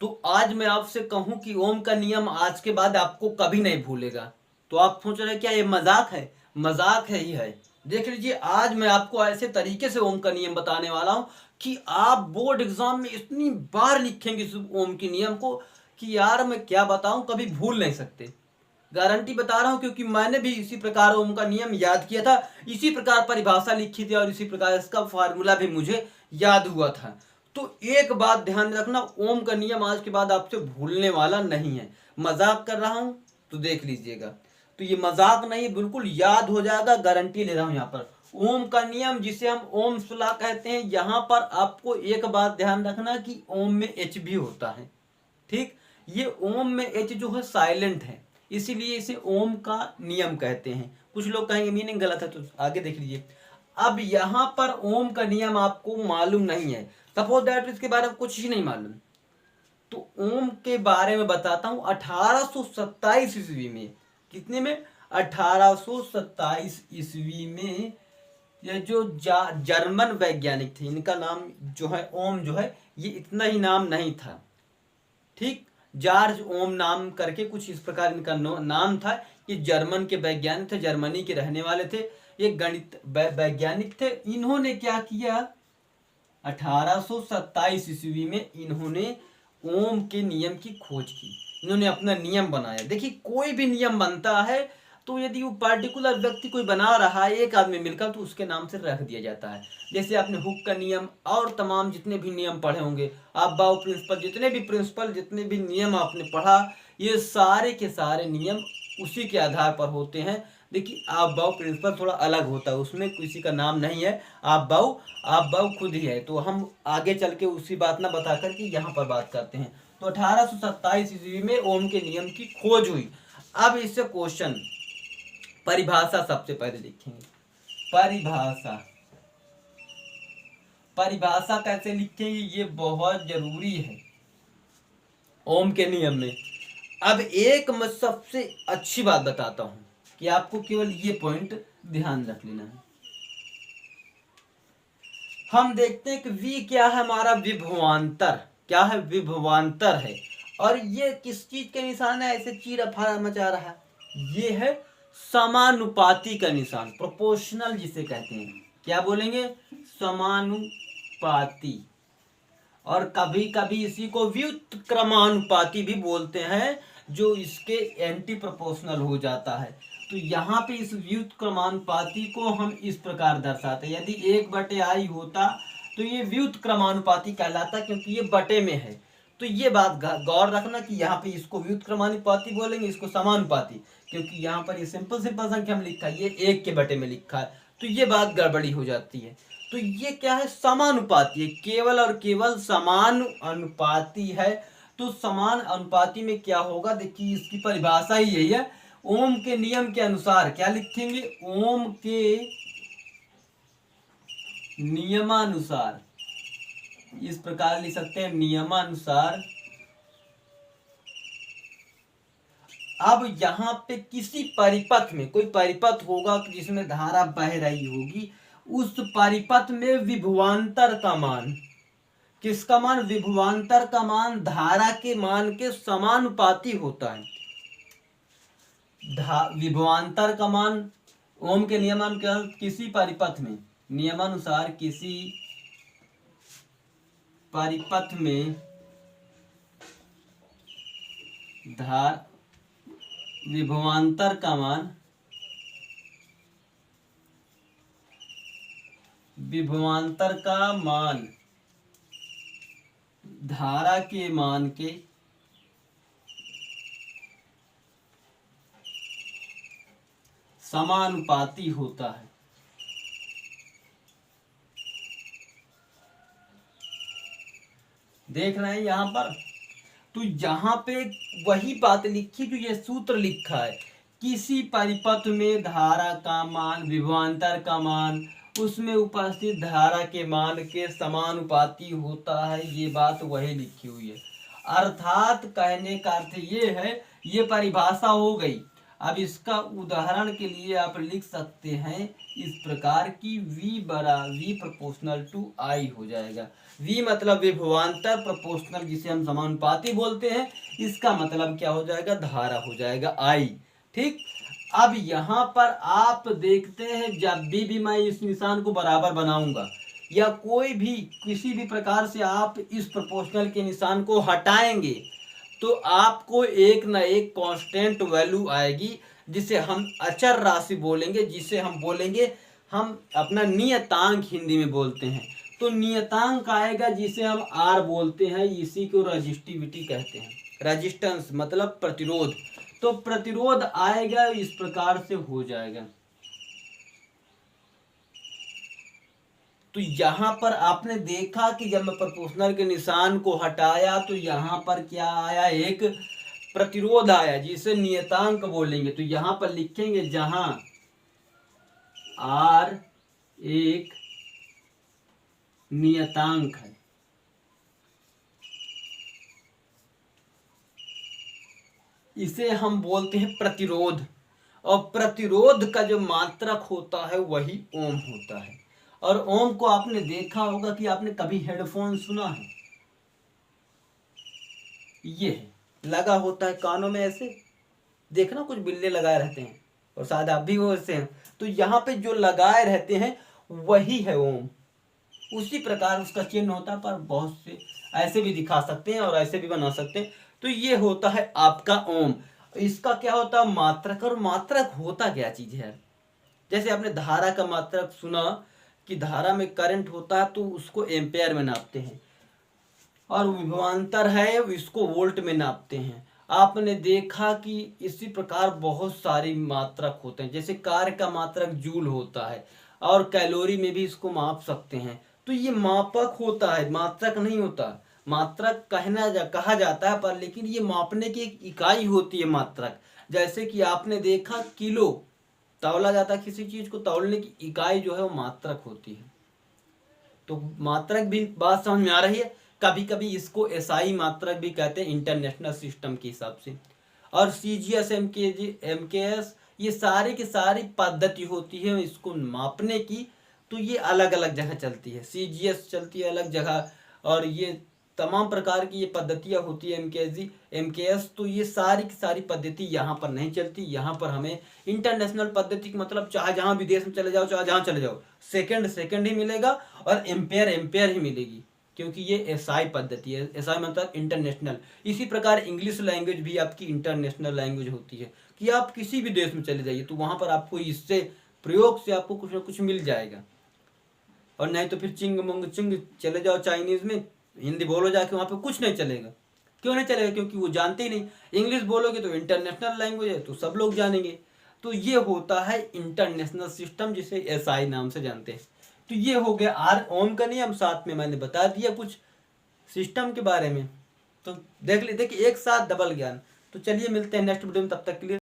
तो आज मैं आपसे कहूं कि ओम का नियम आज के बाद आपको कभी नहीं भूलेगा। तो आप सोच रहे हैं क्या ये मजाक है? मजाक है ही है। देख लीजिए, आज मैं आपको ऐसे तरीके से ओम का नियम बताने वाला हूं कि आप बोर्ड एग्जाम में इतनी बार लिखेंगे इस ओम के नियम को कि यार मैं क्या बताऊं, कभी भूल नहीं सकते। गारंटी बता रहा हूं, क्योंकि मैंने भी इसी प्रकार ओम का नियम याद किया था, इसी प्रकार परिभाषा लिखी थी और इसी प्रकार इसका फार्मूला भी मुझे याद हुआ था। तो एक बात ध्यान रखना, ओम का नियम आज के बाद आपसे भूलने वाला नहीं है। मजाक कर रहा हूं तो देख लीजिएगा। तो ये मजाक नहीं, बिल्कुल याद हो जाएगा, गारंटी ले रहा हूं। यहाँ पर ओम का नियम, जिसे हम ओम सुला कहते हैं, यहाँ पर आपको एक बात ध्यान रखना कि ओम में एच भी होता है। ठीक, ये ओम में एच जो है साइलेंट है, इसीलिए इसे ओम का नियम कहते हैं। कुछ लोग कहेंगे मीनिंग गलत है, तो आगे देख लीजिए। अब यहाँ पर ओम का नियम आपको मालूम नहीं है, सपोज दैट इसके बारे में कुछ ही नहीं मालूम, तो ओम के बारे में बताता हूं। 1827 ईस्वी में, कितने में? 1827 ईस्वी में ये जो जर्मन वैज्ञानिक थे, इनका नाम जो है ओम जो है, ये इतना ही नाम नहीं था। ठीक, जॉर्ज ओम नाम करके कुछ इस प्रकार इनका नाम था। ये जर्मन के वैज्ञानिक थे, जर्मनी के रहने वाले थे, ये गणित वैज्ञानिक थे। इन्होंने क्या किया, 1827 ईस्वी में इन्होंने ओम के नियम की खोज की। इन्होंने अपना नियम बनाया। देखिए, कोई भी नियम बनता है तो यदि वो पर्टिकुलर व्यक्ति कोई बना रहा है, एक आदमी मिलकर, तो उसके नाम से रख दिया जाता है। जैसे आपने हुक का नियम और तमाम जितने भी नियम पढ़े होंगे, आप बाउ प्रिंसिपल, जितने भी नियम आपने पढ़ा, ये सारे के सारे नियम उसी के आधार पर होते हैं। देखिए, आप बाउ प्रिंसिपल थोड़ा अलग होता है, उसमें किसी का नाम नहीं है, आप बाउ खुद ही है। तो हम आगे चल के उसी बात ना बता करके यहाँ पर बात करते हैं। तो 1827 ईस्वी में ओम के नियम की खोज हुई। अब इससे क्वेश्चन, परिभाषा सबसे पहले लिखेंगे। परिभाषा कैसे लिखेंगे, ये बहुत जरूरी है ओम के नियम में। अब एक मैं सबसे अच्छी बात बताता हूं कि आपको केवल ये पॉइंट ध्यान रख लेना है। हम देखते हैं कि V क्या है, हमारा विभवांतर। क्या है? विभवांतर है। और ये किस चीज के निशान है, ऐसे चीर फाड़ मचा रहा है? ये है समानुपाती का निशान, प्रोपोर्शनल जिसे कहते हैं। क्या बोलेंगे? समानुपाती। और कभी कभी इसी को व्युत्क्रमानुपाती भी बोलते हैं, जो इसके एंटी प्रोपोर्शनल हो जाता है। तो यहाँ पे इस व्युत्क्रमानुपाती को हम इस प्रकार दर्शाते हैं। यदि 1/i होता तो ये व्युत्क्रमानुपाती कहलाता, क्योंकि ये बटे में है। तो ये बात गौर रखना कि यहाँ पे इसको व्युत्क्रमानुपाती बोलेंगे, इसको समानुपाती, क्योंकि यहाँ पर ये सिंपल संख्या में लिखा है, ये 1 के बटे में लिखा है, तो ये बात गड़बड़ी हो जाती है। तो ये क्या है? समानुपाती है, केवल और केवल समान अनुपाती है। तो समान अनुपाती में क्या होगा, देखिए इसकी परिभाषा ही यही है। ओम के नियम के अनुसार क्या लिखेंगे? ओम के नियमानुसार, इस प्रकार लिख सकते हैं, नियमानुसार। अब यहाँ पे किसी परिपथ में, कोई परिपथ होगा जिसमें धारा बह रही होगी, उस परिपथ में विभवांतर का मान, किसका मान? विभवांतर का मान धारा के मान के समानुपाती होता है। विभवांतर का मान ओम के नियमानुसार किसी परिपथ में, नियमानुसार किसी परिपथ में विभवांतर का मान, विभवांतर का मान धारा के मान के समानुपाती होता है। देख रहे हैं यहाँ पर? तो यहाँ पे वही बात लिखी जो ये सूत्र लिखा है, किसी परिपथ में धारा का मान, विभवांतर का मान उसमें उपस्थित धारा के मान के समानुपाती होता है। ये बात वही लिखी हुई है। अर्थात कहने का अर्थ ये है, ये परिभाषा हो गई। अब इसका उदाहरण के लिए आप लिख सकते हैं इस प्रकार की V प्रोपोर्शनल टू I हो जाएगा। V मतलब विभवांतर, प्रोपोर्शनल जिसे हम समानुपाती बोलते हैं, इसका मतलब क्या हो जाएगा, धारा हो जाएगा I। ठीक, अब यहाँ पर आप देखते हैं जब भी मैं इस निशान को बराबर बनाऊंगा या कोई भी किसी भी प्रकार से आप इस प्रोपोर्शनल के निशान को हटाएंगे तो आपको एक ना एक कांस्टेंट वैल्यू आएगी जिसे हम अचर राशि बोलेंगे, जिसे हम बोलेंगे, हम अपना नियतांक हिंदी में बोलते हैं। तो नियतांक आएगा जिसे हम R बोलते हैं, इसी को रजिस्टिविटी कहते हैं। रेजिस्टेंस मतलब प्रतिरोध। तो प्रतिरोध आएगा इस प्रकार से हो जाएगा। तो यहाँ पर आपने देखा कि जब मैं प्रोपोर्शनल के निशान को हटाया तो यहाँ पर क्या आया, एक प्रतिरोध आया जिसे नियतांक बोलेंगे। तो यहाँ पर लिखेंगे जहां R एक नियतांक है, इसे हम बोलते हैं प्रतिरोध। और प्रतिरोध का जो मात्रक होता है वही ओम होता है। और ओम को आपने देखा होगा कि आपने कभी हेडफोन सुना है, ये है लगा होता है कानों में, ऐसे देखना कुछ बिल्ले लगाए रहते हैं और शायद आप भी वो ऐसे हैं। तो यहाँ पे जो लगाए रहते हैं वही है ओम। उसी प्रकार उसका चिन्ह होता है, पर बहुत से ऐसे भी दिखा सकते हैं और ऐसे भी बना सकते हैं। तो ये होता है आपका ओम। इसका क्या होता है, मात्रक। और मात्रक होता क्या चीज है, जैसे आपने धारा का मात्रक सुना कि धारा में करंट होता है तो उसको एम्पेयर में नापते हैं, और विभवांतर है इसको वोल्ट में नापते हैं। आपने देखा कि इसी प्रकार बहुत सारी मात्रक होते हैं, जैसे कार का मात्रक जूल होता है, और कैलोरी में भी इसको माप सकते हैं। तो ये मापक होता है, मात्रक नहीं होता। मात्रक कहा जाता है, पर लेकिन ये मापने की एक इकाई होती है मात्रक। जैसे कि आपने देखा किलो तौला जाता है, किसी चीज को तौलने की इकाई जो है वो मात्रक होती है। तो मात्रक भी बात समझ में आ रही है। कभी कभी इसको एसआई मात्रक भी कहते हैं इंटरनेशनल सिस्टम के हिसाब से। और सीजीएस, एमकेएस, ये सारी की सारी पद्धति होती है इसको मापने की। तो ये अलग अलग जगह चलती है, सीजीएस चलती है अलग जगह, और ये तमाम प्रकार की ये पद्धतियाँ होती है, एमकेएस। तो ये सारी की सारी पद्धति यहाँ पर नहीं चलती। यहाँ पर हमें इंटरनेशनल पद्धति मतलब चाहे जहाँ विदेश में चले जाओ, चाहे जहाँ चले जाओ, सेकंड ही मिलेगा, और एम्पेयर ही मिलेगी, क्योंकि ये एसआई पद्धति है। एसआई मतलब इंटरनेशनल। इसी प्रकार इंग्लिश लैंग्वेज भी आपकी इंटरनेशनल लैंग्वेज होती है, कि आप किसी भी देश में चले जाइए तो वहाँ पर आपको इससे प्रयोग से आपको कुछ ना कुछ मिल जाएगा। और नहीं तो फिर चिंग मुंग चिंग चले जाओ चाइनीज में, हिंदी बोलो जाके, वहाँ पे कुछ नहीं चलेगा। क्यों नहीं चलेगा, क्योंकि वो जानते ही नहीं। इंग्लिश बोलोगे तो इंटरनेशनल लैंग्वेज है तो सब लोग जानेंगे। तो ये होता है इंटरनेशनल सिस्टम, जिसे एसआई नाम से जानते हैं। तो ये हो गया आर ओम का नियम, साथ में मैंने बता दिया कुछ सिस्टम के बारे में। तो देखिए एक साथ डबल ज्ञान। तो चलिए मिलते हैं नेक्स्ट वीडियो में, तब तक के लिए।